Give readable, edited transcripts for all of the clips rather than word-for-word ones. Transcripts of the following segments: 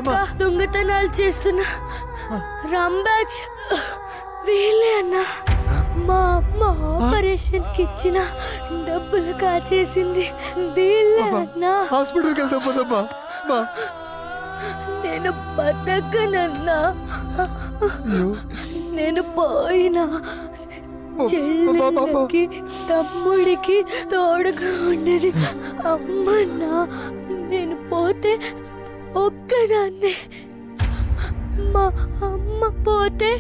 దాకా దొంగతనాలు చేస్తున్న రాంబాజ్ వీళ్ళే అన్నా. మా అమ్మ ఆపరేషన్ కి ఇచ్చిన డబ్బులు కాచేసింది వీళ్ళే అన్నా. హాస్పిటల్కి వెళ్దాం పదమ్మా. నేను బతకనన్నా. నేను పోయినా చెల్లెళ్ళకి తమ్ముడికి తోడుగా ఉండేది అమ్మన్నా. నేను పోతే ఒక్కదాన్ని, మా అమ్మ పోతే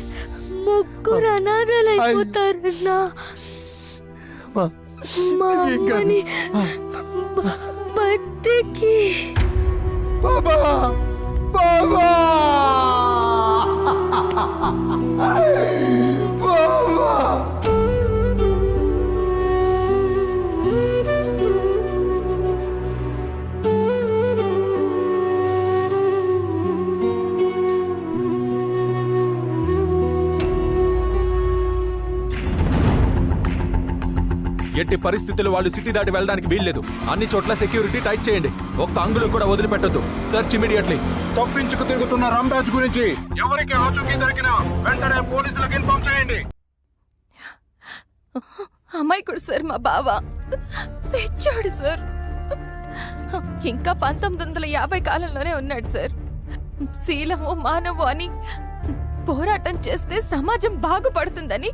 ముగ్గురు అనాథలైపోతారన్నా. మా అమ్మని బతికి బాబా బాబా బాబా ఎట్టి పరిస్థితుల్లో వాళ్ళు సిటీ దాటి వెళ్ళడానికి వీల్లేదు. అన్ని చోట్ల సెక్యూరిటీ టైట్ చేయండి. ఒక్క అంగుళం కూడా వదిలిపెట్టద్దు. Search immediately. తప్పించుకు తిరుగుతున్న రాంబాజ్ గురించి ఎవరికి ఆచూకీ దొరికినా వెంటనే పోలీసులకు ఇన్ఫార్మ్ చేయండి. అమాయకుడు సార్ మా బావ, తెచ్చాడు సార్. ఇంకా 1950 కాలంలోనే ఉన్నాడు సార్. శీలము మానవు అని పోరాటం చేస్తే సమాజం బాగుపడుతుందని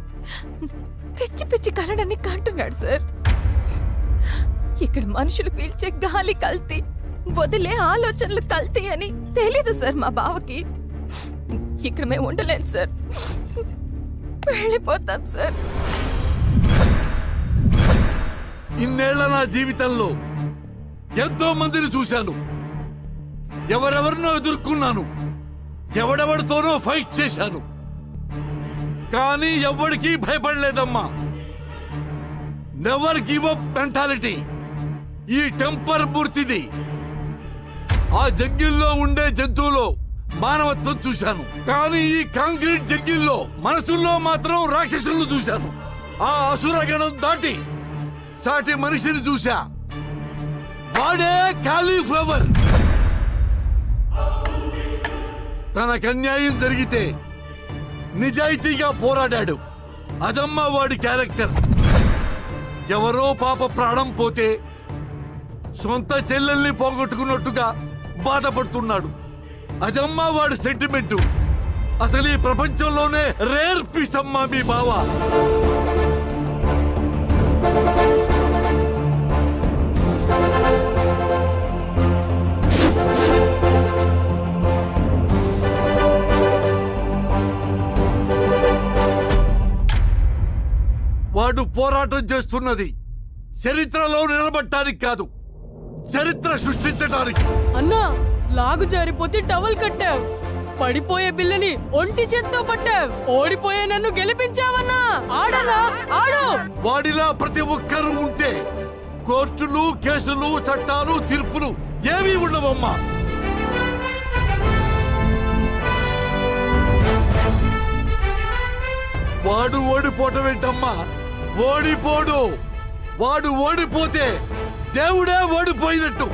పిచ్చి పిచ్చి కలడని కంటున్నాడు సార్. ఇక్కడ మనుషులు పీల్చే గాలి కల్తీ, వదిలే ఆలోచనలు కల్తీ అని తెలీదు సార్ మా బావకి. ఇక్కడ మేము ఉండలేం సార్, వెళ్ళిపోతాం సార్. ఇన్నేళ్ల నా జీవితంలో ఎంతో మందిని చూశాను, ఎవరెవరినో ఎదుర్కొన్నాను, ఎవడెవడితోనో ఫైట్ చేశాను, కానీ ఎవ్వడికి భయపడలేదమ్మా. నెవర్ గివ్ అప్ మెంటాలిటీ ఈ టెంపర్ మూర్తిది. ఆ జంగిల్లో ఉండే జంతువులో మానవత్వం చూశాను, కానీ ఈ కాంక్రీట్ జంగిల్లో మనసుల్లో మాత్రం రాక్షసులను చూశాను. ఆ అసురగణం దాటి సాటి మనిషిని చూశా. వాడే కాలీఫ్లవర్. తనకు అన్యాయం జరిగితే నిజాయితీగా పోరాడాడు. అదమ్మా వాడి క్యారెక్టర్. ఎవరో పాప ప్రాణం పోతే సొంత చెల్లెల్ని పోగొట్టుకున్నట్టుగా బాధపడుతున్నాడు. అదమ్మా వాడి సెంటిమెంటు. అసలు ఈ ప్రపంచంలోనే రేర్ పీస్ అమ్మా మీ బావ. వాడు పోరాటం చేస్తున్నది చరిత్రలో నిలబడటానికి కాదు, చరిత్ర సృష్టించడానికి. అన్నా, లాగు జారిపోతే టవల్ కట్టావు, పడిపోయే బిల్లని ఒంటి చేత్తో పట్టావు, ఓడిపోయే నన్ను గెలిపించావన్నా. ఆడనా ఆడు. వాడిలా ప్రతి ఒక్కరూ ఉంటే కోర్టులు, కేసులు, చట్టాలు, తీర్పులు ఏమీ ఉండవమ్మా. వాడు ఓడిపోవటం ఏంటమ్మా? ఓడిపోడు. వాడు ఓడిపోతే దేవుడే ఓడిపోయినట్టు.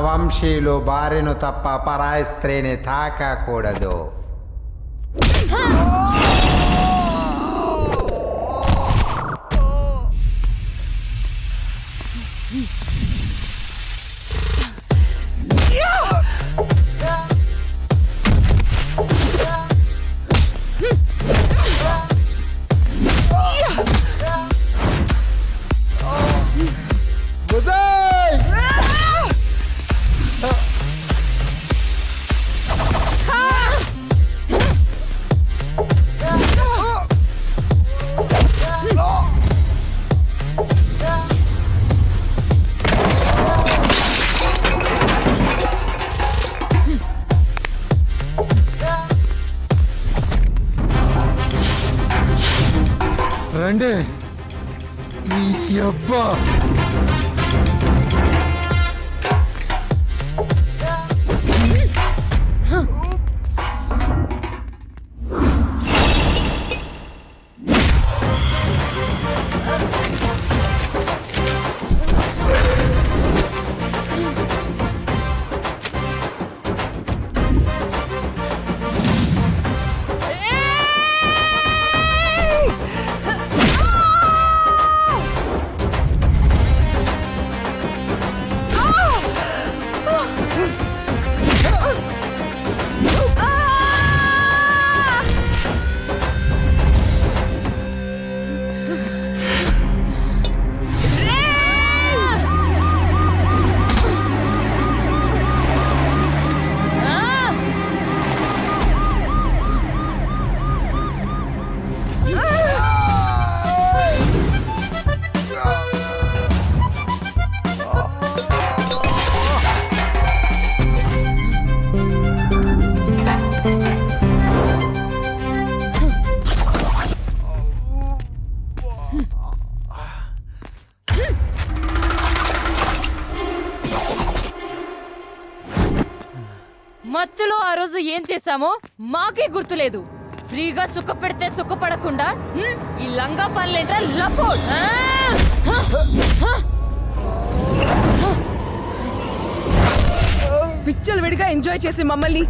వంశీయులు భార్యను తప్ప పరాయి స్త్రీని తాకకూడదు. రండి ఈ అబ్బా మత్తులో ఆ రోజు ఏం చేశామో మాకే గుర్తులేదు. ఫ్రీగా సుఖపెడితే సుఖపడకుండా ఈ లంగా పనులేంట్రా లపోడ్. పిచ్చలు విడిగా ఎంజాయ్ చేసి మమ్మల్ని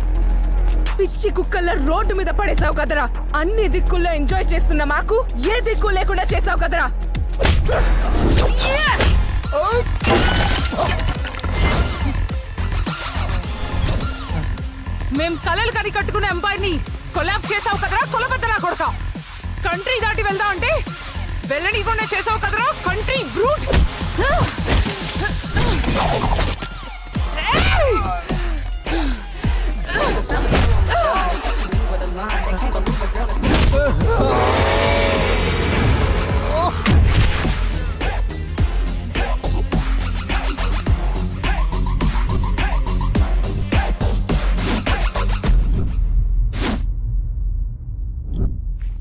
పిచ్చి కుక్కల్లా రోడ్డు మీద పడేసావు కదరా. అన్ని దిక్కుల్లో ఎంజాయ్ చేస్తున్న మాకు ఏ దిక్కు లేకుండా చేసావు కదరా. మేం కలలు కని కట్టుకున్న ఎంపైర్ ని కొలాబ్ చేసావు కదరా కొలబద్దరా కొడక. కంట్రీ దాటి వెళ్దాం అంటే వెళ్ళనీకుండా చేసావు కదరా కంట్రీ బ్రూట్.